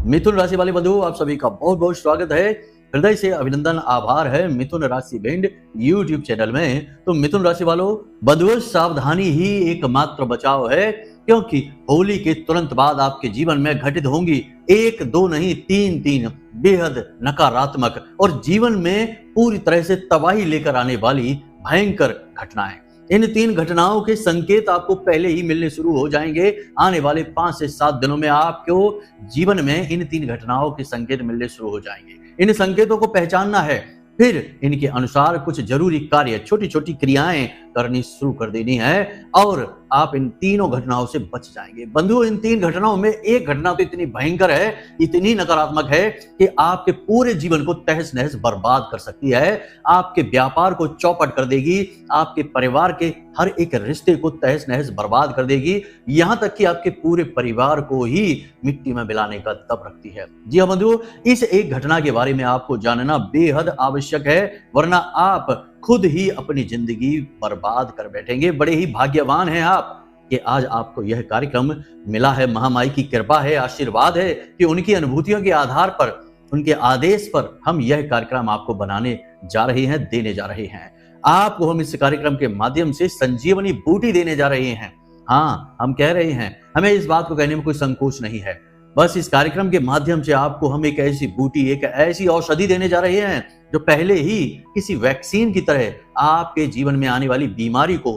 मिथुन राशि वाले बंधुओं, आप सभी का बहुत बहुत स्वागत है। हृदय से अभिनंदन, आभार है मिथुन राशि भिंड यूट्यूब चैनल में। तो मिथुन राशि वालों, बंधुओं सावधानी ही एकमात्र बचाव है, क्योंकि होली के तुरंत बाद आपके जीवन में घटित होंगी एक दो नहीं तीन बेहद नकारात्मक और जीवन में पूरी तरह से तबाही लेकर आने वाली भयंकर घटनाएं। इन 3 घटनाओं के संकेत आपको पहले ही मिलने शुरू हो जाएंगे। आने वाले 5 से 7 दिनों में आपको जीवन में इन 3 घटनाओं के संकेत मिलने शुरू हो जाएंगे। इन संकेतों को पहचानना है, फिर इनके अनुसार कुछ जरूरी कार्य, छोटी छोटी क्रियाएं करनी शुरू कर देनी है और आप इन तीनों घटनाओं से बच जाएंगे। बंधुओं, इन 3 घटनाओं में एक घटना तो इतनी भयंकर है, इतनी नकारात्मक है कि आपके पूरे जीवन को तहस नहस बर्बाद कर सकती है। आपके व्यापार को चौपट कर देगी, आपके परिवार के हर एक रिश्ते को तहस नहस बर्बाद कर देगी, यहां तक कि आपके पूरे परिवार को ही मिट्टी में मिलाने का दम रखती है। जी हाँ बंधुओं, इस एक घटना के बारे में आपको जानना बेहद आवश्यक है, वरना आप खुद ही अपनी जिंदगी बर्बाद कर बैठेंगे। बड़े ही भाग्यवान हैं आप कि आज आपको यह कार्यक्रम मिला है। महामाई की कृपा है, आशीर्वाद है कि उनकी अनुभूतियों के आधार पर, उनके आदेश पर हम यह कार्यक्रम आपको बनाने जा रहे हैं, देने जा रहे हैं। आपको हम इस कार्यक्रम के माध्यम से संजीवनी बूटी देने जा रहे हैं। हाँ, हम कह रहे हैं, हमें इस बात को कहने में कोई संकोच नहीं है। बस इस कार्यक्रम के माध्यम से आपको हम एक ऐसी बूटी, एक ऐसी औषधि देने जा रहे हैं जो पहले ही किसी वैक्सीन की तरह आपके जीवन में आने वाली बीमारी को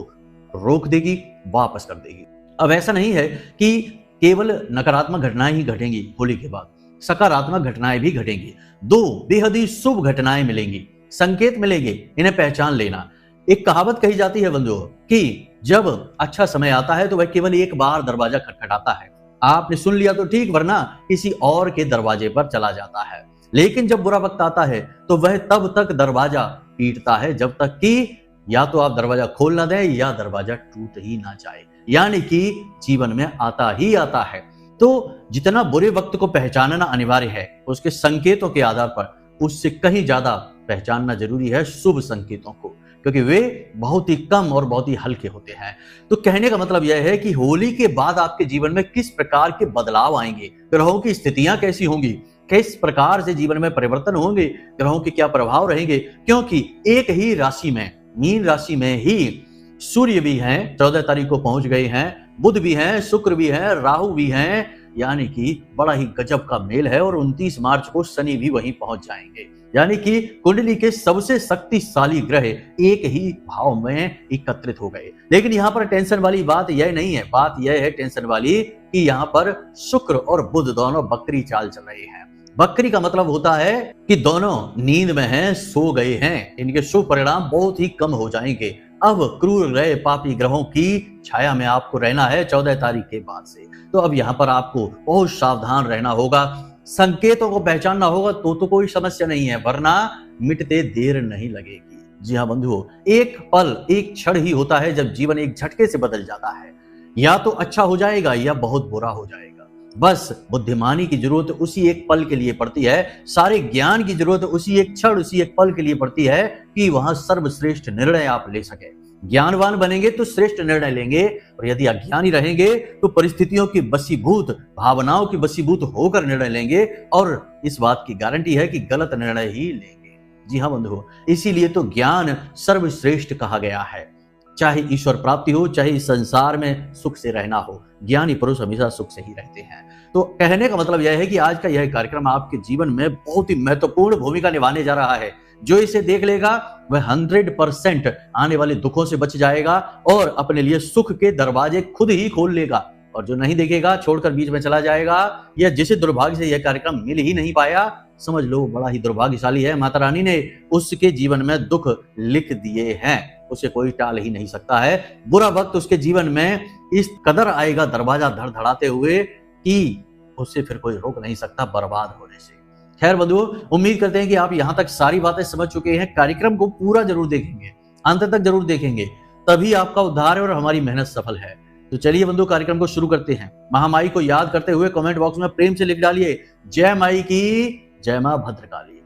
रोक देगी, वापस कर देगी। अब ऐसा नहीं है कि केवल नकारात्मक घटनाएं ही घटेंगी होली के बाद, सकारात्मक घटनाएं भी घटेंगी। 2 बेहद ही शुभ घटनाएं मिलेंगी, संकेत मिलेंगे, इन्हें पहचान लेना। एक कहावत कही जाती है बंधुओं कि जब अच्छा समय आता है तो वह केवल एक बार दरवाजा खटखटाता है। आपने सुन लिया तो ठीक, वरना किसी और के दरवाजे पर चला जाता है। लेकिन जब बुरा वक्त आता है तो वह तब तक दरवाजा पीटता है जब तक कि या तो आप दरवाजा खोल ना दें या दरवाजा टूट ही ना जाए, यानी कि जीवन में आता ही आता है। तो जितना बुरे वक्त को पहचानना अनिवार्य है, उसके संकेतों के आधार पर उससे कहीं ज्यादा पहचानना जरूरी है शुभ संकेतों को, क्योंकि वे बहुत ही कम और बहुत ही हल्के होते हैं। तो कहने का मतलब यह है कि होली के बाद आपके जीवन में किस प्रकार के बदलाव आएंगे, ग्रहों की स्थितियां कैसी होंगी, किस प्रकार से जीवन में परिवर्तन होंगे, ग्रहों के क्या प्रभाव रहेंगे। क्योंकि एक ही राशि में, मीन राशि में ही सूर्य भी हैं, 14 तारीख को पहुंच गए हैं, बुध भी हैं, शुक्र भी हैं, राहु भी हैं, यानी कि बड़ा ही गजब का मेल है। और 29 मार्च को शनि भी वहीं पहुंच जाएंगे, यानी कि कुंडली के सबसे शक्तिशाली ग्रह एक ही भाव में एकत्रित हो गए। लेकिन यहाँ पर टेंशन वाली बात यह नहीं है, बात यह है टेंशन वाली कि यहाँ पर शुक्र और बुध दोनों बकरी चाल चल रहे हैं। बकरी का मतलब होता है कि दोनों नींद में हैं, सो गए हैं, इनके शुभ परिणाम बहुत ही कम हो जाएंगे। अब क्रूर ग्रह, पापी ग्रहों की छाया में आपको रहना है 14 तारीख के बाद से। तो अब यहाँ पर आपको बहुत सावधान रहना होगा, संकेतों को पहचानना होगा, तो कोई समस्या नहीं है, वरना मिटते देर नहीं लगेगी। जी हाँ बंधुओं, एक पल, एक क्षण ही होता है जब जीवन एक झटके से बदल जाता है। या तो अच्छा हो जाएगा या बहुत बुरा हो जाएगा। बस बुद्धिमानी की जरूरत उसी एक पल के लिए पड़ती है, सारे ज्ञान की जरूरत उसी एक क्षण, उसी एक पल के लिए पड़ती है कि वहां सर्वश्रेष्ठ निर्णय आप ले सके। ज्ञानवान बनेंगे तो श्रेष्ठ निर्णय लेंगे, और यदि अज्ञानी रहेंगे तो परिस्थितियों की वशीभूत, भावनाओं की वशीभूत होकर निर्णय लेंगे, और इस बात की गारंटी है कि गलत निर्णय ही लेंगे। जी हाँ बंधुओं, इसीलिए तो ज्ञान सर्वश्रेष्ठ कहा गया है। चाहे ईश्वर प्राप्ति हो, चाहे इस संसार में सुख से रहना हो, ज्ञानी पुरुष हमेशा सुख से ही रहते हैं। तो कहने का मतलब यह है कि आज का यह कार्यक्रम आपके जीवन में बहुत ही महत्वपूर्ण भूमिका निभाने जा रहा है। जो इसे देख लेगा वह 100% आने वाले दुखों से बच जाएगा और अपने लिए सुख के दरवाजे खुद ही खोल लेगा। और जो नहीं देखेगा, छोड़कर बीच में चला जाएगा, या जिसे दुर्भाग्य से यह कार्यक्रम मिल ही नहीं पाया, समझ लो बड़ा ही दुर्भाग्यशाली है। माता रानी ने उसके जीवन में दुख लिख दिए हैं, उसे कोई टाल ही नहीं सकता है। बुरा वक्त उसके जीवन में इस कदर आएगा दरवाजा धड़धड़ाते हुए कि उससे फिर कोई रोक नहीं सकता बर्बाद होने से। खैर बंधुओं, उम्मीद करते हैं कि आप यहाँ तक सारी बातें समझ चुके हैं। कार्यक्रम को पूरा जरूर देखेंगे, अंत तक जरूर देखेंगे, तभी आपका उद्धार है और हमारी मेहनत सफल है। तो चलिए बंधु, कार्यक्रम को शुरू करते हैं। महामाई को याद करते हुए कमेंट बॉक्स में प्रेम से लिख डालिए, जय माई की, जय मां भद्रकाली।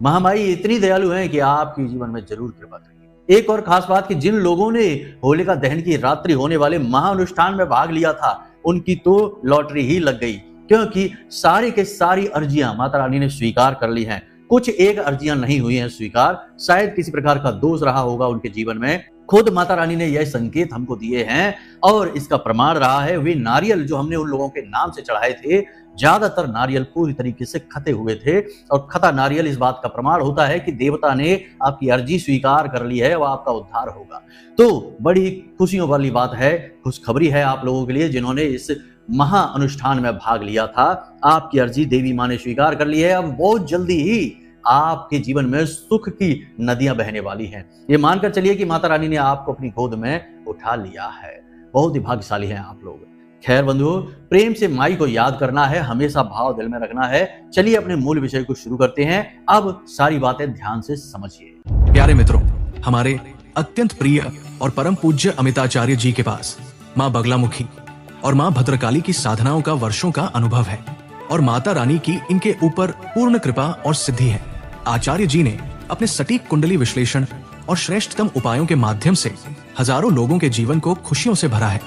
महामाई इतनी दयालु हैं कि आपके जीवन में जरूर कृपा करेंगे। एक और खास बात कि जिन लोगों ने होलिका दहन की रात्रि होने वाले महाअनुष्ठान में भाग लिया था, उनकी तो लॉटरी ही लग गई, क्योंकि सारी के सारी अर्जियां माता रानी ने स्वीकार कर ली हैं। कुछ एक अर्जियां नहीं हुई हैं स्वीकार, शायद किसी प्रकार का दोष रहा होगा उनके जीवन में। खुद माता रानी ने यह संकेत हमको दिए हैं और इसका प्रमाण रहा है वे नारियल जो हमने उन लोगों के नाम से चढ़ाए थे, ज्यादातर नारियल पूरी तरीके से खते हुए थे। और खता नारियल इस बात का प्रमाण होता है कि देवता ने आपकी अर्जी स्वीकार कर ली है, वह आपका उद्धार होगा। तो बड़ी खुशियों वाली बात है, खुशखबरी है आप लोगों के लिए जिन्होंने इस महा अनुष्ठान में भाग लिया था। आपकी अर्जी देवी माँ ने स्वीकार कर ली है। अब बहुत जल्दी ही आपके जीवन में सुख की नदियां बहने वाली हैं। ये मानकर चलिए कि माता रानी ने आपको अपनी गोद में उठा लिया है। बहुत ही भाग्यशाली हैं आप लोग। खैर बंधुओं, प्रेम से माई को याद करना है, हमेशा भाव दिल में रखना है। चलिए अपने मूल विषय को शुरू करते हैं। अब सारी बातें ध्यान से समझिए। प्यारे मित्रों, हमारे अत्यंत प्रिय और परम पूज्य अमिताचार्य जी के पास माँ बगलामुखी और माँ भद्रकाली की साधनाओं का वर्षों का अनुभव है और माता रानी की इनके ऊपर पूर्ण कृपा और सिद्धि है। आचार्य जी ने अपने सटीक कुंडली विश्लेषण और श्रेष्ठतम उपायों के माध्यम से हजारों लोगों के जीवन को खुशियों से भरा है।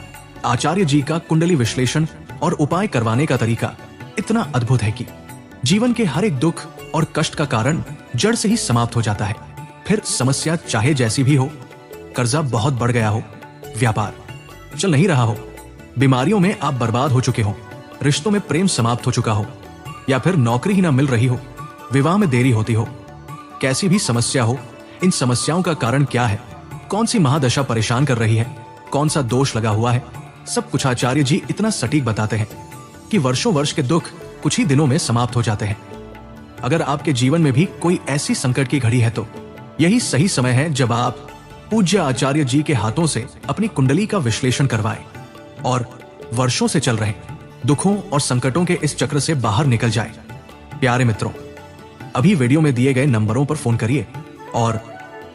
आचार्य जी का कुंडली विश्लेषण और उपाय करवाने का तरीका इतना अद्भुत है कि जीवन के हर एक दुख और कष्ट का कारण जड़ से ही समाप्त हो जाता है। फिर समस्या चाहे जैसी भी हो, कर्जा बहुत बढ़ गया हो, व्यापार चल नहीं रहा हो, बीमारियों में आप बर्बाद हो चुके हो, रिश्तों में प्रेम समाप्त हो चुका हो, या फिर नौकरी ही ना मिल रही हो, विवाह में देरी होती हो, कैसी भी समस्या हो, इन समस्याओं का कारण क्या है, कौन सी महादशा परेशान कर रही है, कौन सा दोष लगा हुआ है, सब कुछ आचार्य जी इतना सटीक बताते हैं कि वर्षों वर्ष के दुख कुछ ही दिनों में समाप्त हो जाते हैं। अगर आपके जीवन में भी कोई ऐसी संकट की घड़ी है तो यही सही समय है जब आप पूज्य आचार्य जी के हाथों से अपनी कुंडली का विश्लेषण करवाएं और वर्षों से चल रहे दुखों और संकटों के इस चक्र से बाहर निकल जाए। प्यारे मित्रों, अभी वीडियो में दिए गए नंबरों पर फोन करिए और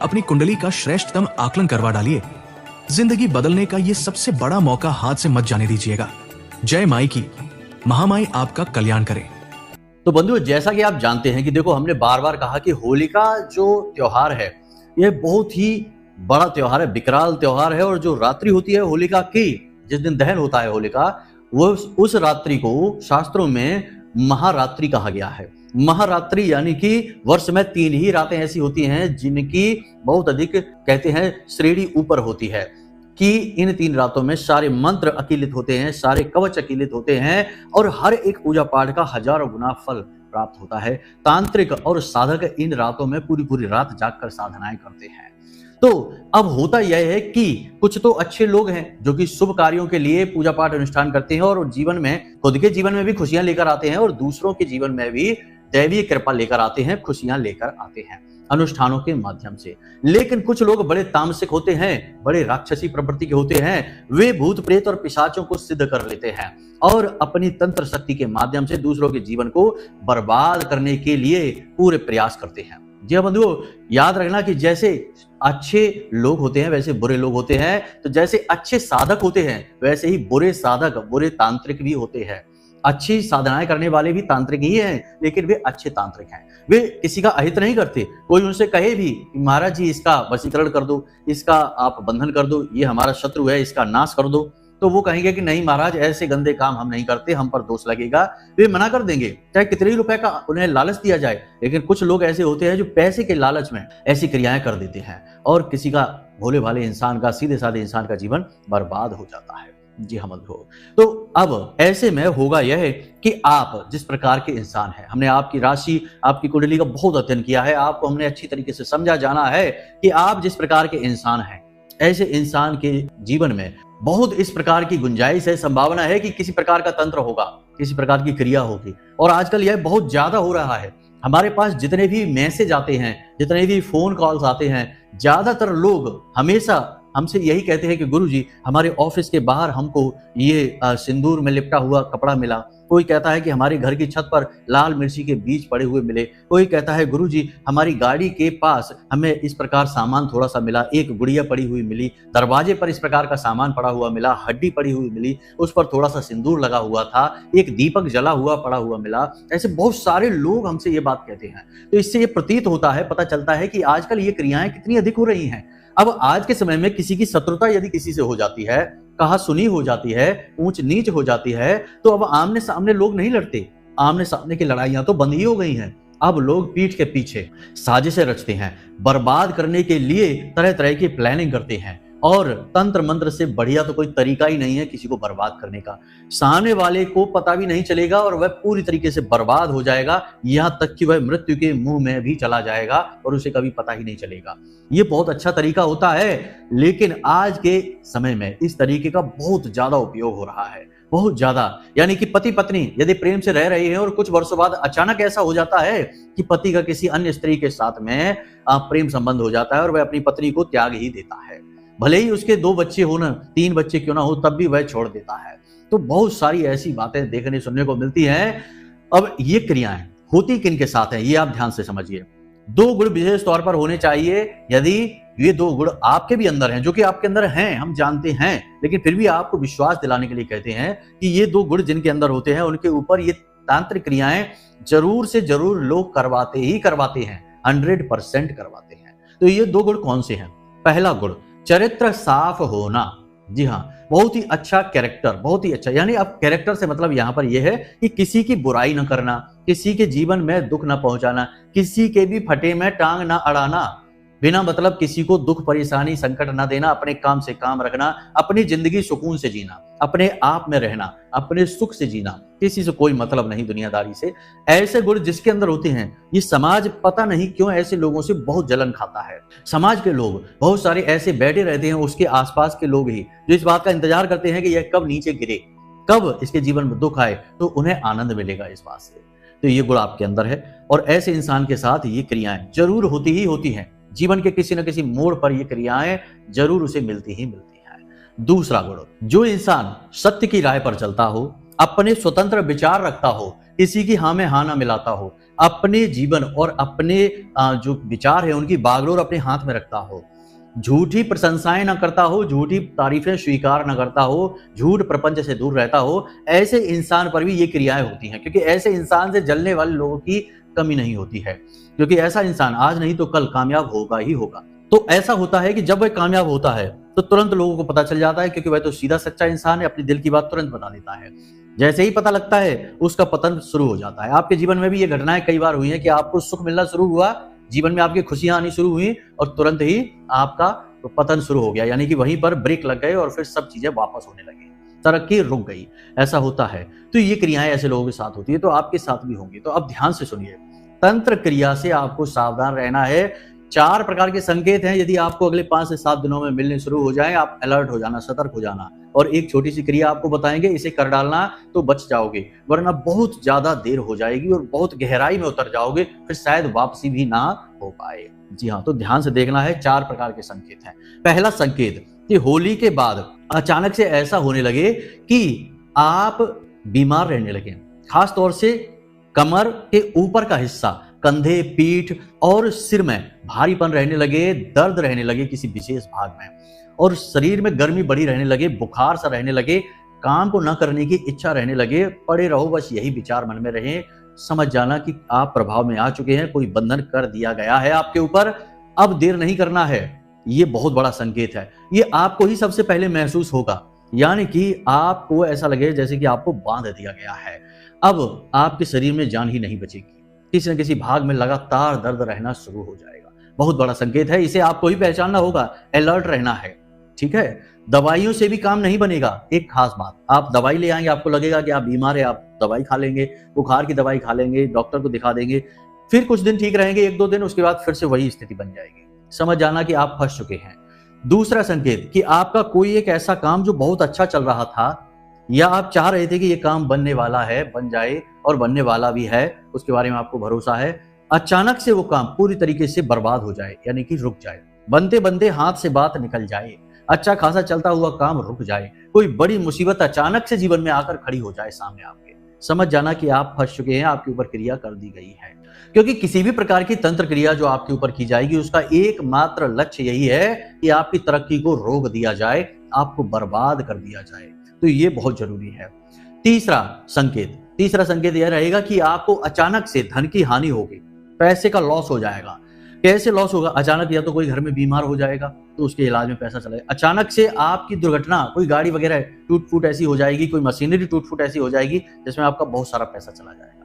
अपनी कुंडली का श्रेष्ठतम आकलन करवा डालिए। जिंदगी बदलने का ये सबसे बड़ा मौका हाथ से मत जाने दीजिएगा। जय माई की, महामाई आपका कल्याण करे। तो बंधुओं, जैसा कि आप जानते हैं कि देखो हमने बार बार कहा कि होलिका जो त्योहार है यह बहुत ही बड़ा त्योहार है, विकराल त्योहार है। और जो रात्रि होती है होलिका की, जिस दिन दहन होता है होलिका, वो उस रात्रि को शास्त्रों में महारात्रि कहा गया है। महारात्रि यानी कि वर्ष में 3 ही रातें ऐसी होती हैं जिनकी बहुत अधिक कहते हैं श्रेणी ऊपर होती है कि इन 3 रातों में सारे मंत्र अकीलित होते हैं, सारे कवच अकीलित होते हैं और हर एक पूजा पाठ का हजारों गुना फल प्राप्त होता है। तांत्रिक और साधक इन रातों में पूरी पूरी रात जागकर साधनाएं करते हैं। तो अब होता यह है कि कुछ तो अच्छे लोग हैं जो कि शुभ कार्यों के लिए पूजा पाठ अनुष्ठान करते हैं और जीवन में, खुद के जीवन में भी खुशियां लेकर आते हैं और दूसरों के जीवन में भी दैवीय कृपा लेकर आते हैं, खुशियां लेकर आते हैं अनुष्ठानों के माध्यम से। लेकिन कुछ लोग बड़े तामसिक होते हैं, बड़े राक्षसी प्रवृत्ति के होते हैं। वे भूत प्रेत और पिशाचों को सिद्ध कर लेते हैं और अपनी तंत्र शक्ति के माध्यम से दूसरों के जीवन को बर्बाद करने के लिए पूरे प्रयास करते हैं। जी बंधुओं, याद रखना कि जैसे अच्छे लोग होते हैं वैसे बुरे लोग होते हैं, तो जैसे अच्छे साधक होते हैं वैसे ही बुरे साधक, बुरे तांत्रिक भी होते हैं। अच्छी साधनाएं करने वाले भी तांत्रिक ही हैं, लेकिन वे अच्छे तांत्रिक हैं। वे किसी का अहित नहीं करते। कोई उनसे कहे भी महाराज जी इसका वशीकरण कर दो, इसका आप बंधन कर दो, ये हमारा शत्रु है, इसका नाश कर दो, तो वो कहेंगे कि नहीं महाराज, ऐसे गंदे काम हम नहीं करते, हम पर दोष लगेगा। वे मना कर देंगे, चाहे कितने रुपए का उन्हें लालच दिया जाए। लेकिन कुछ लोग ऐसे होते हैं जो पैसे के लालच में ऐसी क्रियाएं कर देते हैं और किसी का, भोले भाले इंसान का, सीधे साधे इंसान का जीवन बर्बाद हो जाता है। जी हाँ बंधुओं, तो अब ऐसे में होगा यह कि आप जिस प्रकार के इंसान हैं, हमने आपकी राशि, आपकी कुंडली का बहुत अध्ययन किया है, आपको हमने अच्छी तरीके से समझा, जाना है कि आप जिस प्रकार के इंसान हैं, ऐसे इंसान के जीवन में बहुत इस प्रकार की गुंजाइश है, संभावना है कि किसी प्रकार का तंत्र होगा, किसी प्रकार की क्रिया होगी। और आजकल यह बहुत ज्यादा हो रहा है। हमारे पास जितने भी मैसेज आते हैं, जितने भी फोन कॉल्स आते हैं, ज्यादातर लोग हमेशा हमसे यही कहते हैं कि गुरुजी, हमारे ऑफिस के बाहर हमको ये सिंदूर में लिपटा हुआ कपड़ा मिला। कोई कहता है कि हमारे घर की छत पर लाल मिर्ची के बीज पड़े हुए मिले। कोई कहता है गुरुजी, हमारी गाड़ी के पास हमें इस प्रकार सामान थोड़ा सा मिला, एक गुड़िया पड़ी हुई मिली, दरवाजे पर इस प्रकार का सामान पड़ा हुआ मिला, हड्डी पड़ी हुई मिली, उस पर थोड़ा सा सिंदूर लगा हुआ था, एक दीपक जला हुआ पड़ा हुआ मिला। ऐसे बहुत सारे लोग हमसे ये बात कहते हैं। तो इससे ये प्रतीत होता है, पता चलता है कि आजकल ये क्रियाएं कितनी अधिक हो रही हैं। अब आज के समय में किसी की शत्रुता यदि किसी से हो जाती है, कहा सुनी हो जाती है, ऊंच नीच हो जाती है, तो अब आमने सामने लोग नहीं लड़ते। आमने सामने की लड़ाइयां तो बंद ही हो गई हैं। अब लोग पीठ के पीछे साजिशें रचते हैं, बर्बाद करने के लिए तरह तरह की प्लानिंग करते हैं, और तंत्र मंत्र से बढ़िया तो कोई तरीका ही नहीं है किसी को बर्बाद करने का। सामने वाले को पता भी नहीं चलेगा और वह पूरी तरीके से बर्बाद हो जाएगा, यहाँ तक कि वह मृत्यु के मुंह में भी चला जाएगा और उसे कभी पता ही नहीं चलेगा। ये बहुत अच्छा तरीका होता है, लेकिन आज के समय में इस तरीके का बहुत ज्यादा उपयोग हो रहा है, बहुत ज्यादा। यानी कि पति पत्नी यदि प्रेम से रह रहे हैं और कुछ वर्षों बाद अचानक ऐसा हो जाता है कि पति का किसी अन्य स्त्री के साथ में प्रेम संबंध हो जाता है और वह अपनी पत्नी को त्याग ही देता है, भले ही उसके 2 बच्चे हो ना, 3 बच्चे क्यों ना हो, तब भी वह छोड़ देता है। तो बहुत सारी ऐसी बातें देखने सुनने को मिलती हैं। अब ये क्रियाएं होती किन के साथ हैं, ये आप ध्यान से समझिए। 2 गुण विशेष तौर पर होने चाहिए। यदि ये 2 गुण आपके भी अंदर हैं, जो कि आपके अंदर हैं, हम जानते हैं, लेकिन फिर भी आपको विश्वास दिलाने के लिए कहते हैं कि ये 2 गुण जिनके अंदर होते हैं, उनके ऊपर ये तांत्रिक क्रियाएं जरूर से जरूर लोग करवाते ही करवाते हैं, 100% करवाते हैं। तो ये 2 गुण कौन से हैं? पहला गुण, चरित्र साफ होना। जी हाँ, बहुत ही अच्छा कैरेक्टर, बहुत ही अच्छा। यानी अब कैरेक्टर से मतलब यहाँ पर यह है कि किसी की बुराई न करना, किसी के जीवन में दुख न पहुंचाना, किसी के भी फटे में टांग न अड़ाना, बिना मतलब किसी को दुख परेशानी संकट न देना, अपने काम से काम रखना, अपनी जिंदगी सुकून से जीना, अपने आप में रहना, अपने सुख से जीना, किसी से कोई मतलब नहीं दुनियादारी से। ऐसे गुण जिसके अंदर होते हैं, ये समाज पता नहीं क्यों ऐसे लोगों से बहुत जलन खाता है। समाज के लोग बहुत सारे ऐसे बैठे रहते हैं, उसके आसपास के लोग ही, जो इस बात का इंतजार करते हैं कि यह कब नीचे गिरे, कब इसके जीवन में दुख आए तो उन्हें आनंद मिलेगा इस बात से। तो ये गुण आपके अंदर है और ऐसे इंसान के साथ ये क्रियाएं जरूर होती ही होती हैं। जीवन के किसी न किसी मोड़ पर ये क्रियाएं जरूर उसे मिलती ही मिलती हैं। दूसरा गुण, जो इंसान सत्य की राह पर चलता हो, अपने स्वतंत्र विचार रखता हो, किसी की हाँ में हाँ ना मिलाता हो, अपने जीवन और अपने जो विचार है उनकी बागडोर अपने हाथ में रखता हो, झूठी प्रशंसाएं ना करता हो, झूठी तारीफें स्वीकार ना करता हो, झूठ प्रपंच से दूर रहता हो, ऐसे इंसान पर भी ये क्रियाएं होती हैं। क्योंकि ऐसे इंसान से जलने वाले लोगों की कमी नहीं होती है, क्योंकि ऐसा इंसान आज नहीं तो कल कामयाब होगा ही होगा। तो ऐसा होता है कि जब वह कामयाब होता है तो तुरंत लोगों को पता चल जाता है, क्योंकि वह तो सीधा सच्चा इंसान है, अपनी दिल की बात तुरंत बता देता है। जैसे ही पता लगता है उसका पतन शुरू हो जाता है। आपके जीवन में भी ये घटनाएं कई बार हुई हैं कि आपको सुख मिलना शुरू हुआ, जीवन में आपकी खुशियां आनी शुरू हुई और तुरंत ही आपका पतन शुरू हो गया, यानी कि वहीं पर ब्रेक लग गए और फिर सब चीजें वापस होने लगी, तरक्की रुक गई। ऐसा होता है। तो ये क्रियाएं ऐसे लोगों के साथ होती है, तो आपके साथ भी होंगी। तो अब ध्यान से सुनिए, तंत्र क्रिया से आपको सावधान रहना है। 4 प्रकार के संकेत हैं, यदि आपको अगले 5 से 7 दिनों में मिलने शुरू हो जाए, आप अलर्ट हो जाना, सतर्क हो जाना। और एक छोटी सी क्रिया आपको बताएंगे, इसे कर डालना तो बच जाओगे, वरना बहुत ज्यादा देर हो जाएगी और बहुत गहराई में उतर जाओगे, फिर शायद वापसी भी ना हो पाए। जी हाँ, तो ध्यान से देखना है। 4 प्रकार के संकेत हैं। पहला संकेत कि होली के बाद अचानक से ऐसा होने लगे कि आप बीमार रहने लगे, खास तौर से कमर के ऊपर का हिस्सा, कंधे, पीठ और सिर में भारीपन रहने लगे, दर्द रहने लगे किसी विशेष भाग में, और शरीर में गर्मी बढ़ी रहने लगे, बुखार सा रहने लगे, काम को न करने की इच्छा रहने लगे, पड़े रहो बस यही विचार मन में रहे, समझ जाना कि आप प्रभाव में आ चुके हैं, कोई बंधन कर दिया गया है आपके ऊपर, अब देर नहीं करना है। ये बहुत बड़ा संकेत है। ये आपको ही सबसे पहले महसूस होगा, यानी कि आपको ऐसा लगे जैसे कि आपको बांध दिया गया है। अब आपके शरीर में जान ही नहीं बचेगी, किसी न किसी भाग में लगातार दर्द रहना शुरू हो जाएगा। बहुत बड़ा संकेत है, इसे आपको ही पहचानना होगा, अलर्ट रहना है। ठीक है, दवाइयों से भी काम नहीं बनेगा। एक खास बात, आप दवाई ले आएंगे, आपको लगेगा कि आप बीमार है, आप दवाई खा लेंगे, बुखार की दवाई खा लेंगे, डॉक्टर को दिखा देंगे, फिर कुछ दिन ठीक रहेंगे, 1-2 दिन, उसके बाद फिर से वही स्थिति बन जाएगी। समझ जाना कि आप फंस चुके हैं। दूसरा संकेत कि आपका कोई एक ऐसा काम जो बहुत अच्छा चल रहा था, या आप चाह रहे थे कि ये काम बनने वाला है, बन जाए, और बनने वाला भी है, उसके बारे में आपको भरोसा है, अचानक से वो काम पूरी तरीके से बर्बाद हो जाए, यानी कि रुक जाए, बनते बनते हाथ से बात निकल जाए, अच्छा खासा चलता हुआ काम रुक जाए, कोई बड़ी मुसीबत अचानक से जीवन में आकर खड़ी हो जाए सामने आपके, समझ जाना कि आप फंस चुके हैं, आपके ऊपर क्रिया कर दी गई है। क्योंकि किसी भी प्रकार की तंत्र क्रिया जो आपके ऊपर की जाएगी, उसका एकमात्र लक्ष्य यही है कि आपकी तरक्की को रोक दिया जाए, आपको बर्बाद कर दिया जाए। तो ये बहुत जरूरी है। तीसरा संकेत यह रहेगा कि आपको अचानक से धन की हानि होगी, पैसे का लॉस हो जाएगा, कैसे लॉस होगा? अचानक या तो कोई घर में बीमार हो जाएगा तो उसके इलाज में पैसा चला जाएगा। अचानक से आपकी दुर्घटना, कोई गाड़ी वगैरह टूट-फूट ऐसी हो जाएगी, कोई मशीनरी टूट-फूट ऐसी हो जाएगी जिसमें आपका बहुत सारा पैसा चला जाएगा।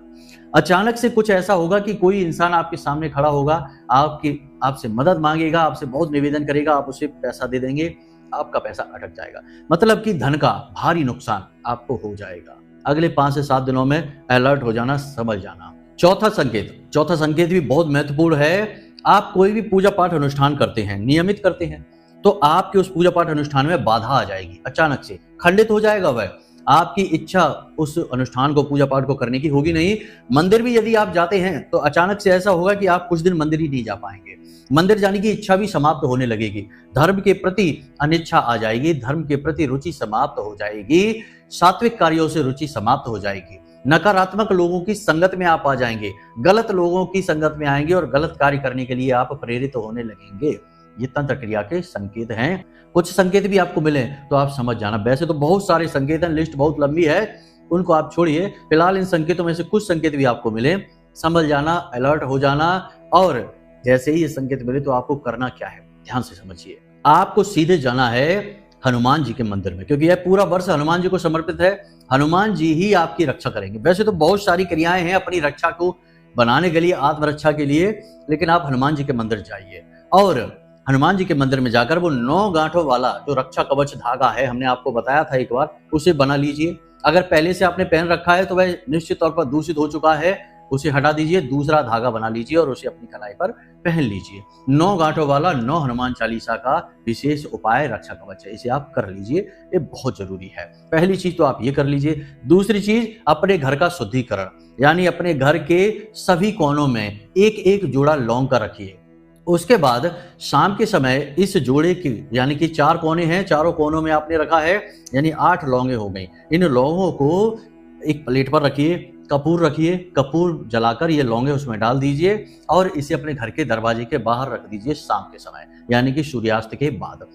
अचानक से कुछ ऐसा होगा कि कोई इंसान आपके सामने खड़ा होगा, आपसे मदद मांगेगा, आपसे बहुत निवेदन करेगा, आप उसे पैसा दे देंगे, आपका पैसा अटक जाएगा। मतलब कि धन का भारी नुकसान आपको हो जाएगा। अगले 5 से 7 दिनों में अलर्ट हो जाना, समझ जाना। चौथा संकेत भी बहुत महत्वपूर्ण है। आप कोई भी पूजा पाठ अनुष्ठान करते हैं, नियमित करते हैं, तो आपके उस पूजा पाठ अनुष्ठान में बाधा आ जाएगी, अचानक से खंडित हो जाएगा वह। आपकी इच्छा उस अनुष्ठान को, पूजा पाठ को करने की होगी नहीं। मंदिर भी यदि आप जाते हैं तो अचानक से ऐसा होगा कि आप कुछ दिन मंदिर ही नहीं जा पाएंगे। मंदिर जाने की इच्छा भी समाप्त होने लगेगी। धर्म के प्रति अनिच्छा आ जाएगी, धर्म के प्रति रुचि समाप्त हो जाएगी, सात्विक कार्यों से रुचि समाप्त हो जाएगी। नकारात्मक लोगों की संगत में आप आ जाएंगे, गलत लोगों की संगत में आएंगे और गलत कार्य करने के लिए आप प्रेरित होने लगेंगे। ये तंत्र क्रिया के संकेत हैं। कुछ संकेत भी आपको मिले तो आप समझ जाना। वैसे तो बहुत सारे संकेत हैं, लिस्ट बहुत लंबी है, उनको आप छोड़िए। फिलहाल इन संकेतों में से कुछ संकेत भी आपको मिले, समझ जाना, अलर्ट हो जाना। और जैसे ही ये संकेत मिले तो आपको करना क्या है, ध्यान से समझिए। आपको सीधे जाना है हनुमान जी के मंदिर में, क्योंकि यह पूरा वर्ष हनुमान जी को समर्पित है। हनुमान जी ही आपकी रक्षा करेंगे। वैसे तो बहुत सारी क्रियाएं हैं अपनी रक्षा को बनाने के लिए, आत्मरक्षा के लिए, लेकिन आप हनुमान जी के मंदिर जाइए और हनुमान जी के मंदिर में जाकर वो 9 गांठों वाला जो रक्षा कवच धागा है, हमने आपको बताया था एक बार, उसे बना लीजिए। अगर पहले से आपने पहन रखा है तो वह निश्चित तौर पर दूषित हो चुका है, उसे हटा दीजिए, दूसरा धागा बना लीजिए और उसे अपनी कलाई पर पहन लीजिए। 9 गांठों वाला 9 हनुमान चालीसा का विशेष उपाय रक्षा कवच है, इसे आप कर लीजिए, ये बहुत जरूरी है। पहली चीज तो आप ये कर लीजिए। दूसरी चीज, अपने घर का शुद्धिकरण, यानी अपने घर के सभी कोनों में एक एक जोड़ा लौंग का रखिए। उसके बाद शाम के समय इस जोड़े की, यानी कि 4 कोने हैं, चारों कोनों में आपने रखा है, यानी 8 लौंगे हो गई। इन लौंगों को एक प्लेट पर रखिए, कपूर रखिए, कपूर जलाकर ये लौंगे उसमें डाल दीजिए और इसे अपने घर के दरवाजे के बाहर रख दीजिए शाम के समय, यानी कि सूर्यास्त के बाद।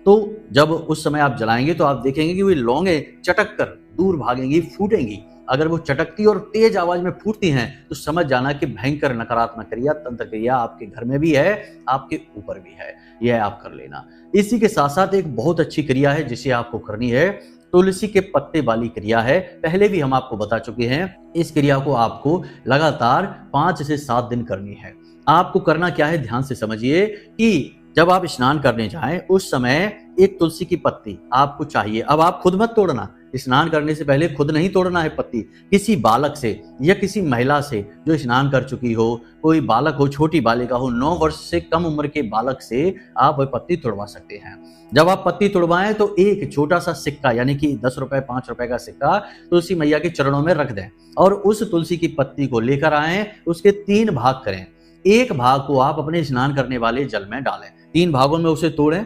तो जब उस समय आप जलाएंगे तो आप देखेंगे कि वे लौंगे चटक कर दूर भागेंगी, फूटेंगी। अगर वो चटकती और तेज आवाज में फूटती हैं तो समझ जाना कि भयंकर नकारात्मक क्रिया, तंत्र क्रिया आपके घर में भी है, आपके ऊपर भी है। यह आप कर लेना। इसी के साथ साथ एक बहुत अच्छी क्रिया है जिसे आपको करनी है, तुलसी के पत्ते वाली क्रिया है। पहले भी हम आपको बता चुके हैं। इस क्रिया को आपको लगातार 5 से 7 दिन करनी है। आपको करना क्या है, ध्यान से समझिए कि जब आप स्नान करने जाएं उस समय एक तुलसी की पत्ती आपको चाहिए। अब आप खुद मत तोड़ना, स्नान करने से पहले खुद नहीं तोड़ना है पत्ती, किसी बालक से या किसी महिला से जो स्नान कर चुकी हो, कोई बालक हो, छोटी बालिका हो, 9 वर्ष से कम उम्र के बालक से आप वह पत्ती तोड़वा सकते हैं। जब आप पत्ती तोड़वाएं तो एक छोटा सा सिक्का, यानी कि 10 रुपए 5 रुपए का सिक्का तुलसी मैया के चरणों में रख दें और उस तुलसी की पत्ती को लेकर आएं। उसके 3 भाग करें। एक भाग को आप अपने स्नान करने वाले जल में डालें, 3 भागों में उसे तोड़ें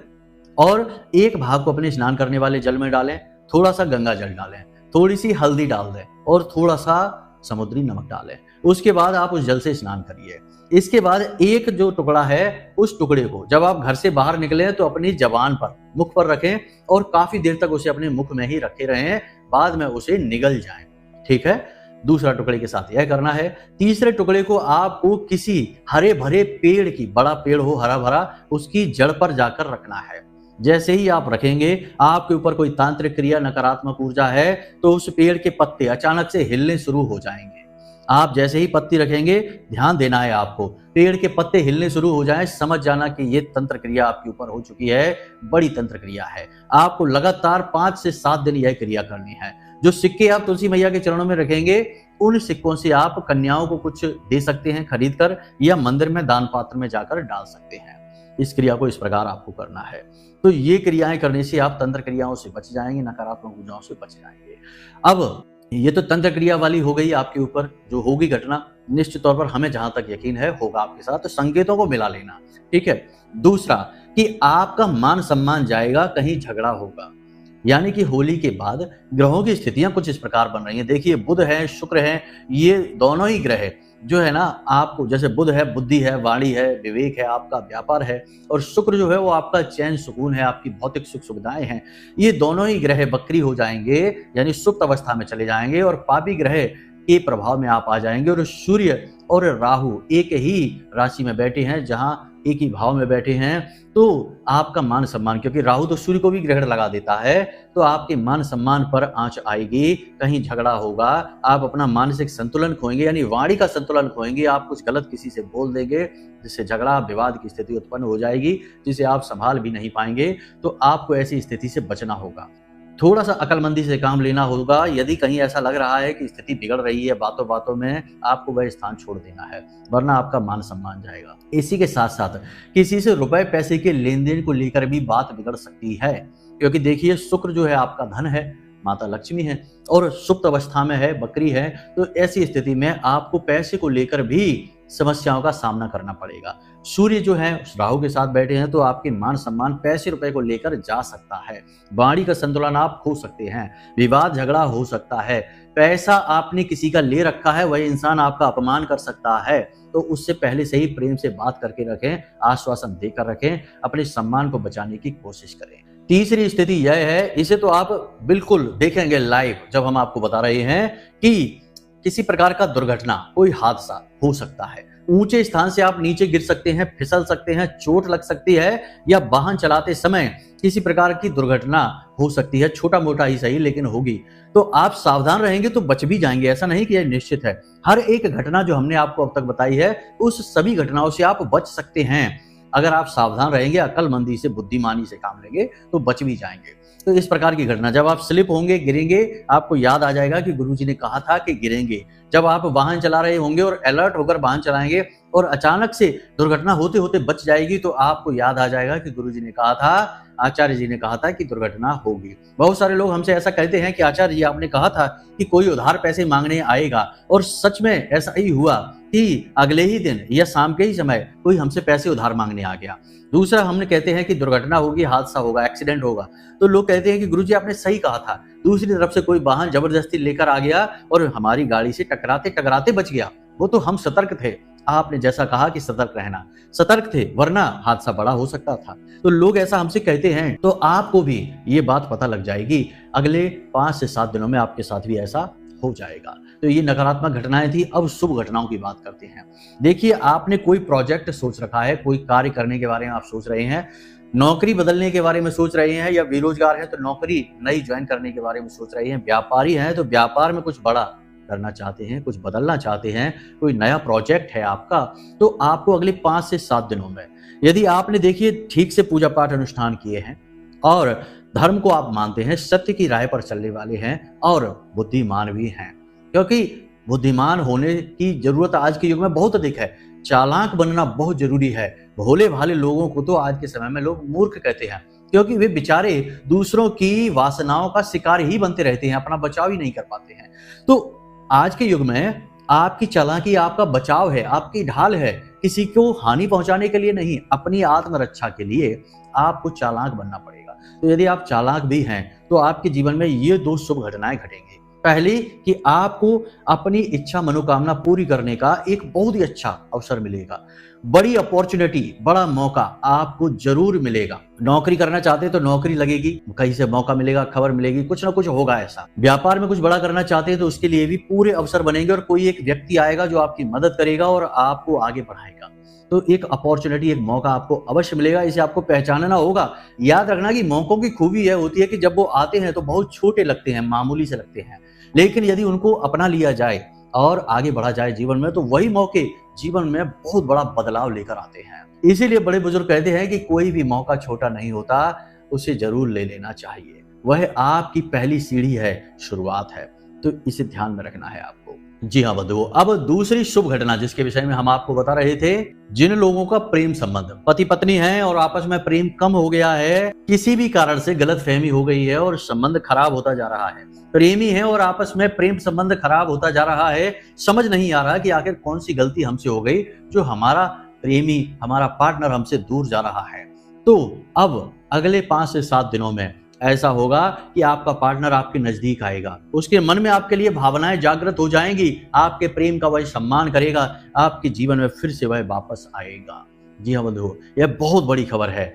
और एक भाग को अपने स्नान करने वाले जल में डालें। थोड़ा सा गंगा जल डालें, थोड़ी सी हल्दी डाल दें और थोड़ा सा समुद्री नमक डालें। उसके बाद आप उस जल से स्नान करिए। इसके बाद एक जो टुकड़ा है, उस टुकड़े को जब आप घर से बाहर निकले तो अपनी जबान पर, मुख पर रखें और काफी देर तक उसे अपने मुख में ही रखे रहें, बाद में उसे निगल जाएं। ठीक है, दूसरा टुकड़े के साथ यह करना है। तीसरे टुकड़े को आपको किसी हरे भरे पेड़ की, बड़ा पेड़ हो हरा भरा, उसकी जड़ पर जाकर रखना है। जैसे ही आप रखेंगे, आपके ऊपर कोई तांत्रिक क्रिया, नकारात्मक ऊर्जा है तो उस पेड़ के पत्ते अचानक से हिलने शुरू हो जाएंगे। आप जैसे ही पत्ती रखेंगे, ध्यान देना है आपको, पेड़ के पत्ते हिलने शुरू हो जाएं, समझ जाना कि ये तंत्र क्रिया आपके ऊपर हो चुकी है, बड़ी तंत्र क्रिया है। आपको लगातार 5 से 7 दिन यह क्रिया करनी है। जो सिक्के आप तुलसी मैया के चरणों में रखेंगे, उन सिक्कों से आप कन्याओं को कुछ दे सकते हैं खरीद कर, या मंदिर में दान पात्र में जाकर डाल सकते हैं। इस क्रिया को इस प्रकार आपको करना है। तो ये क्रियाएं करने से आप तंत्र क्रियाओं से बच जाएंगे, नकारात्मक ऊर्जाओं से बच जाएंगे। अब ये तो तंत्र क्रिया वाली हो गई, आपके ऊपर जो होगी घटना, निश्चित तौर पर हमें जहां तक यकीन है होगा आपके साथ, तो संकेतों को मिला लेना। ठीक है। दूसरा कि आपका मान सम्मान जाएगा, कहीं झगड़ा होगा। यानी कि होली के बाद ग्रहों की स्थितियां कुछ इस प्रकार बन रही हैं। देखिए, बुध है, शुक्र है, ये दोनों ही ग्रह जो है ना, आपको, जैसे बुध है, बुद्धि है, वाणी है, विवेक है, आपका व्यापार है, और शुक्र जो है वो आपका चैन सुकून है, आपकी भौतिक सुख सुविधाएं हैं। ये दोनों ही ग्रह वक्री हो जाएंगे, यानी सुप्त अवस्था में चले जाएंगे, और पापी ग्रह के प्रभाव में आप आ जाएंगे। और सूर्य और राहु एक ही राशि में बैठे हैं, जहां एक ही भाव में बैठे हैं, तो आपका मान सम्मान, क्योंकि राहु तो सूर्य को भी ग्रहण लगा देता है, तो आपके मान सम्मान पर आंच आएगी, कहीं झगड़ा होगा, आप अपना मानसिक संतुलन खोएंगे, यानी वाणी का संतुलन खोएंगे, आप कुछ गलत किसी से बोल देंगे जिससे झगड़ा विवाद की स्थिति उत्पन्न हो जाएगी, जिसे आप संभाल भी नहीं पाएंगे। तो आपको ऐसी स्थिति से बचना होगा, थोड़ा सा अकलमंदी से काम लेना होगा। यदि कहीं ऐसा लग रहा है कि स्थिति बिगड़ रही है बातों बातों में, आपको वह स्थान छोड़ देना है, वरना आपका मान सम्मान जाएगा। इसी के साथ साथ किसी से रुपए पैसे के लेन देन को लेकर भी बात बिगड़ सकती है, क्योंकि देखिए शुक्र जो है आपका धन है, माता लक्ष्मी है, और सुप्त अवस्था में है, बकरी है, तो ऐसी स्थिति में आपको पैसे को लेकर भी समस्याओं का सामना करना पड़ेगा। सूर्य जो है राहु के साथ बैठे हैं, तो आपके मान सम्मान पैसे रुपए को लेकर जा सकता है, वाणी का संतुलन आप खो सकते हैं, विवाद झगड़ा हो सकता है, पैसा आपने किसी का ले रखा है वही इंसान आपका अपमान कर सकता है, तो उससे पहले से ही प्रेम से बात करके रखें, आश्वासन देकर रखें, अपने सम्मान को बचाने की कोशिश करें। तीसरी स्थिति यह है, इसे तो आप बिल्कुल देखेंगे लाइव, जब हम आपको बता रहे हैं कि किसी प्रकार का दुर्घटना, कोई हादसा हो सकता है, ऊंचे स्थान से आप नीचे गिर सकते हैं, फिसल सकते हैं, चोट लग सकती है, या वाहन चलाते समय किसी प्रकार की दुर्घटना हो सकती है, छोटा मोटा ही सही लेकिन होगी। तो आप सावधान रहेंगे तो बच भी जाएंगे, ऐसा नहीं कि यह निश्चित है। हर एक घटना जो हमने आपको अब तक बताई है, उस सभी घटनाओं से आप बच सकते हैं। अगर आप सावधान रहेंगे, अक्लमंदी से, बुद्धिमानी से काम लेंगे, तो बच भी जाएंगे। तो इस प्रकार की घटना, जब आप स्लिप होंगे, गिरेंगे, आपको याद आ जाएगा कि गुरुजी ने कहा था कि गिरेंगे। जब आप वाहन चला रहे होंगे और अलर्ट होकर वाहन चलाएंगे और अचानक से दुर्घटना होते होते बच जाएगी, तो आपको याद आ जाएगा कि गुरुजी ने कहा था, आचार्य जी ने कहा था कि दुर्घटना होगी। बहुत सारे लोग हमसे ऐसा कहते हैं कि आचार्य जी आपने कहा था कि कोई उधार पैसे मांगने आएगा, और सच में ऐसा ही हुआ कि अगले ही दिन या शाम के ही समय कोई हमसे पैसे उधार मांगने आ गया। दूसरा, हमने कहते हैं कि दुर्घटना होगी, हादसा होगा, एक्सीडेंट होगा, तो लोग कहते हैं कि गुरुजी आपने सही कहा था। दूसरी तरफ से कोई वाहन जबरदस्ती लेकर आ गया और हमारी गाड़ी से टकराते टकराते बच गया, वो तो हम सतर्क थे, आपने जैसा कहा कि सतर्क रहना, सतर्क थे, वरना हादसा बड़ा हो सकता था। तो लोग ऐसा हमसे कहते हैं, तो आपको भी ये बात पता लग जाएगी, अगले 5 से 7 दिनों में आपके साथ भी ऐसा हो जाएगा। तो ये नकारात्मक घटनाएं थी। अब शुभ घटनाओं की बात करते हैं। देखिए, आपने कोई प्रोजेक्ट सोच रखा है, कोई कार्य करने के बारे में आप सोच रहे हैं, नौकरी बदलने के बारे में सोच रहे हैं, या बेरोजगार हैं तो नौकरी नई ज्वाइन करने के बारे में सोच रहे हैं, व्यापारी हैं तो व्यापार में कुछ बड़ा करना चाहते हैं, कुछ बदलना चाहते हैं, कोई नया प्रोजेक्ट है आपका, तो आपको अगले 5 से 7 दिनों में, यदि आपने देखिए ठीक से पूजा पाठ अनुष्ठान किए हैं और धर्म को आप मानते हैं, सत्य की राह पर चलने वाले हैं और बुद्धिमान भी हैं, क्योंकि बुद्धिमान होने की जरूरत आज के युग में बहुत अधिक है, चालाक बनना बहुत जरूरी है। भोले भाले लोगों को तो आज के समय में लोग मूर्ख कहते हैं, क्योंकि वे बेचारे दूसरों की वासनाओं का शिकार ही बनते रहते हैं, अपना बचाव ही नहीं कर पाते हैं। तो आज के युग में आपकी चालाकी आपका बचाव है, आपकी ढाल है, किसी को हानि पहुंचाने के लिए नहीं, अपनी आत्मरक्षा के लिए आपको चालाक बनना पड़ेगा। तो यदि आप चालाक भी हैं तो आपके जीवन में ये 2 शुभ घटनाएं घटेंगी। पहली कि आपको अपनी इच्छा मनोकामना पूरी करने का एक बहुत ही अच्छा अवसर मिलेगा, बड़ी अपॉर्चुनिटी, बड़ा मौका आपको जरूर मिलेगा। नौकरी करना चाहते हैं तो नौकरी लगेगी, कहीं से मौका मिलेगा, खबर मिलेगी, कुछ ना कुछ होगा ऐसा। व्यापार में कुछ बड़ा करना चाहते हैं तो उसके लिए भी पूरे अवसर बनेंगे और कोई एक व्यक्ति आएगा जो आपकी मदद करेगा और आपको आगे बढ़ाएगा। तो एक अपॉर्चुनिटी, एक मौका आपको अवश्य मिलेगा, इसे आपको पहचानना होगा। याद रखना कि मौकों की खूबी यह होती है कि जब वो आते हैं तो बहुत छोटे लगते हैं, मामूली से लगते हैं, लेकिन यदि उनको अपना लिया जाए और आगे बढ़ा जाए जीवन में, तो वही मौके जीवन में बहुत बड़ा बदलाव लेकर आते हैं। इसीलिए बड़े बुजुर्ग कहते हैं कि कोई भी मौका छोटा नहीं होता, उसे जरूर ले लेना चाहिए, वह आपकी पहली सीढ़ी है, शुरुआत है, तो इसे ध्यान में रखना है आपको। जी हाँ बंधुओं, अब दूसरी शुभ घटना जिसके विषय में हम आपको बता रहे थे, जिन लोगों का प्रेम संबंध, पति पत्नी है और आपस में प्रेम कम हो गया है, किसी भी कारण से गलतफहमी हो गई है और संबंध खराब होता जा रहा है, प्रेमी है और आपस में प्रेम संबंध खराब होता जा रहा है, समझ नहीं आ रहा कि आखिर कौन सी गलती हमसे हो गई जो हमारा प्रेमी, हमारा पार्टनर हमसे दूर जा रहा है। तो अब अगले 5 से 7 दिनों में ऐसा होगा कि आपका पार्टनर आपके नजदीक आएगा, उसके मन में आपके लिए भावनाएं जागृत हो जाएंगी, आपके प्रेम का वह सम्मान करेगा, आपके जीवन में फिर से वह वापस आएगा। जी हाँ बंधुओं, यह बहुत बड़ी खबर है।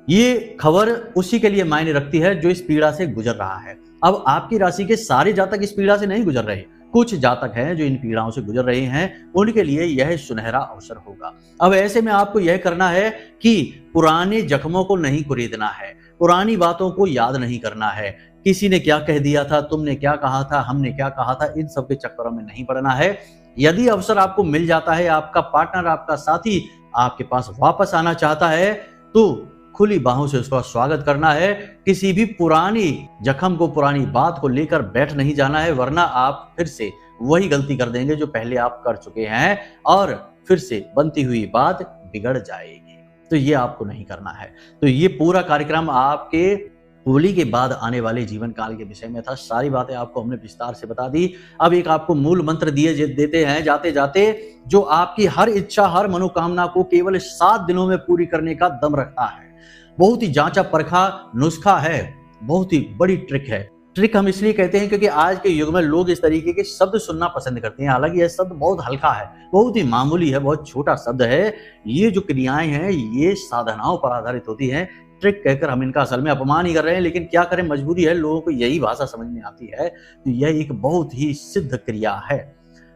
ये खबर उसी के लिए मायने रखती है जो इस पीड़ा से गुजर रहा है। अब आपकी राशि के सारे जातक इस पीड़ा से नहीं गुजर रहे, कुछ जातक हैं जो इन पीड़ाओं से गुजर रहे हैं, उनके लिए यह सुनहरा अवसर होगा। अब ऐसे में आपको यह करना है कि पुराने जख्मों को नहीं कुरेदना है, पुरानी बातों को याद नहीं करना है। किसी ने क्या कह दिया था, तुमने क्या कहा था, हमने क्या कहा था, इन सब के चक्करों में नहीं पड़ना है। यदि अवसर आपको मिल जाता है, आपका पार्टनर, आपका साथी आपके पास वापस आना चाहता है, तो खुली बाहों से उसका स्वागत करना है। किसी भी पुरानी जख्म को, पुरानी बात को लेकर बैठ नहीं जाना है, वरना आप फिर से वही गलती कर देंगे जो पहले आप कर चुके हैं और फिर से बनती हुई बात बिगड़ जाएगी। तो ये आपको नहीं करना है। तो ये पूरा कार्यक्रम आपके होली के बाद आने वाले जीवन काल के विषय में था। सारी बातें आपको हमने विस्तार से बता दी। अब एक आपको मूल मंत्र देते हैं जाते जाते, जो आपकी हर इच्छा, हर मनोकामना को केवल 7 दिनों में पूरी करने का दम रखता है। बहुत ही जांचा परखा नुस्खा है, बहुत ही बड़ी ट्रिक है। ट्रिक हम इसलिए कहते हैं क्योंकि आज के युग में लोग इस तरीके के शब्द सुनना पसंद करते हैं। हालांकि यह शब्द बहुत हल्का है, बहुत ही मामूली है, बहुत छोटा शब्द है। ये जो क्रियाएं हैं ये साधनाओं पर आधारित होती हैं। ट्रिक कहकर हम इनका असल में अपमान ही कर रहे हैं, लेकिन क्या करें, मजबूरी है, लोगों को यही भाषा समझ में आती है। तो यह एक बहुत ही सिद्ध क्रिया है।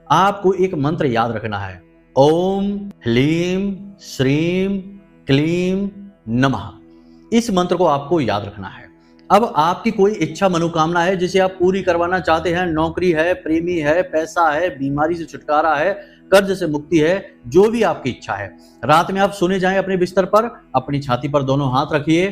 आपको एक मंत्र याद रखना है, ओम ह्लीम श्रीम क्लीम नमः। इस मंत्र को आपको याद रखना है। अब आपकी कोई इच्छा, मनोकामना है जिसे आप पूरी करवाना चाहते हैं, नौकरी है, प्रेमी है, पैसा है, बीमारी से छुटकारा है, कर्ज से मुक्ति है, जो भी आपकी इच्छा है। रात में आप सोने जाएं अपने बिस्तर पर, अपनी छाती पर दोनों हाथ रखिए।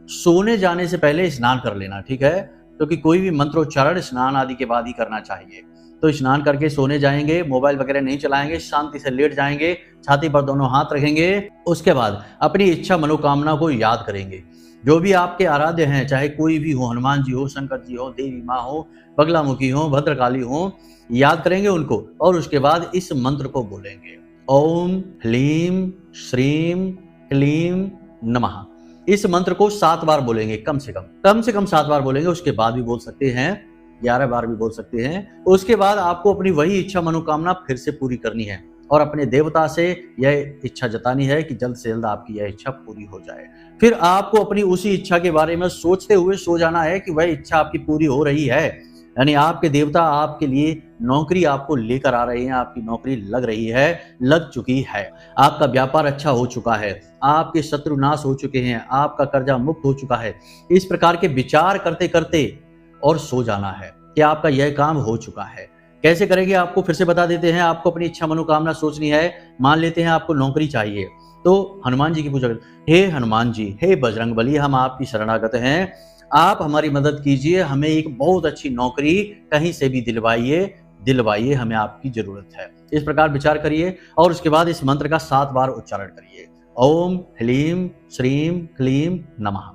सोने जाने से पहले स्नान कर लेना, ठीक है, क्योंकि कोई भी मंत्रोच्चारण स्नान आदि के बाद ही करना चाहिए। तो स्नान करके सोने जाएंगे, मोबाइल वगैरह नहीं चलाएंगे, शांति से लेट जाएंगे, छाती पर दोनों हाथ रखेंगे। उसके बाद अपनी इच्छा, मनोकामना को याद करेंगे। जो भी आपके आराध्य हैं, चाहे कोई भी हो, हनुमान जी हो, शंकर जी हो, देवी माँ हो, बगलामुखी हो, भद्रकाली हो, याद करेंगे उनको और उसके बाद इस मंत्र को बोलेंगे, ओम ह्लीम श्रीम क्लीम नमः। इस मंत्र को 7 बार बोलेंगे, कम से कम 7 बार बोलेंगे। उसके बाद भी बोल सकते हैं, 11 बार भी बोल सकते हैं। उसके बाद आपको अपनी वही इच्छा, मनोकामना फिर से पूरी करनी है और अपने देवता से यह इच्छा जतानी है कि जल्द से जल्द आपकी यह इच्छा पूरी हो जाए। फिर आपको अपनी उसी इच्छा के बारे में सोचते हुए सो जाना है कि वह इच्छा आपकी पूरी हो रही है। यानी आपके देवता आपके लिए नौकरी आपको लेकर आ रहे हैं, आपकी नौकरी लग रही है, लग चुकी है, आपका व्यापार अच्छा हो चुका है, आपके शत्रु नाश हो चुके हैं, आपका कर्जा मुक्त हो चुका है। इस प्रकार के विचार करते करते और सो जाना है कि आपका यह काम हो चुका है। कैसे करेंगे आपको फिर से बता देते हैं। आपको अपनी इच्छा, मनोकामना सोचनी है। मान लेते हैं आपको नौकरी चाहिए, तो हनुमान जी की पूजा करें, हे हनुमान जी, हे बजरंगबली, हम आपकी शरणागत हैं, आप हमारी मदद कीजिए, हमें एक बहुत अच्छी नौकरी कहीं से भी दिलवाइए, हमें आपकी जरूरत है। इस प्रकार विचार करिए और उसके बाद इस मंत्र का 7 बार उच्चारण करिए, ओम ह्लीम श्रीम क्लीम नमः।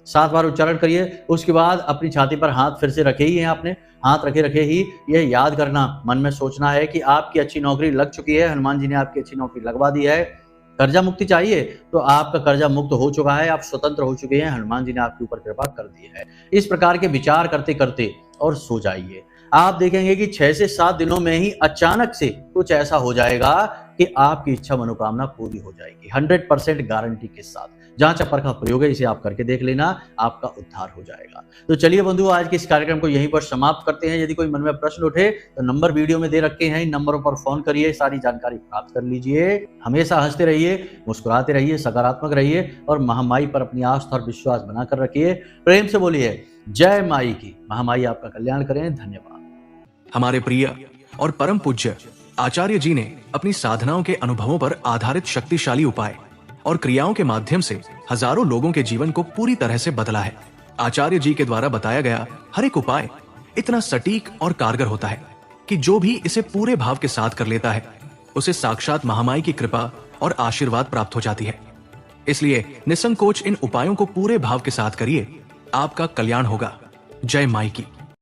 7 बार उच्चारण करिए। उसके बाद अपनी छाती पर हाथ फिर से रखे ही हैं, आपने हाथ रखे ही यह याद करना, मन में सोचना है कि आपकी अच्छी नौकरी लग चुकी है, हनुमान जी ने आपकी अच्छी नौकरी लगवा दी है। कर्जा मुक्ति चाहिए तो आपका कर्जा मुक्त हो चुका है, आप स्वतंत्र हो चुके हैं, हनुमान जी ने आपके ऊपर कृपा कर दी है। इस प्रकार के विचार करते करते और सो जाइए। आप देखेंगे कि 6 से 7 दिनों में ही अचानक से कुछ ऐसा हो जाएगा कि आपकी इच्छा, मनोकामना पूरी हो जाएगी, 100% गारंटी के साथ। जांचा परखा प्रयोग है, इसे आप करके देख लेना, आपका उद्धार हो जाएगा। तो चलिए बंधु, आज के इस कार्यक्रम को यहीं पर समाप्त करते हैं। यदि कोई मन में प्रश्न उठे तो नंबर वीडियो में दे रखे हैं, इन नंबरों पर फोन करिए, सारी जानकारी प्राप्त कर लीजिए। हमेशा हंसते रहिए, मुस्कुराते रहिए, सकारात्मक रहिए और महामाई पर अपनी आस्था और विश्वास बनाकर रखिए। प्रेम से बोलिए जय माई की। महामाई आपका कल्याण करें। धन्यवाद। हमारे प्रिय और परम पूज्य आचार्य जी ने अपनी साधनाओं के अनुभवों पर आधारित शक्तिशाली उपाय और क्रियाओं के माध्यम से हजारों लोगों के जीवन को पूरी तरह से बदला है। आचार्य जी के द्वारा बताया गया हर एक उपाय इतना सटीक और कारगर होता है कि जो भी इसे पूरे भाव के साथ कर लेता है उसे साक्षात महामाई की कृपा और आशीर्वाद प्राप्त हो जाती है। इसलिए निसंकोच इन उपायों को पूरे भाव के साथ करिए, आपका कल्याण होगा। जय माई की।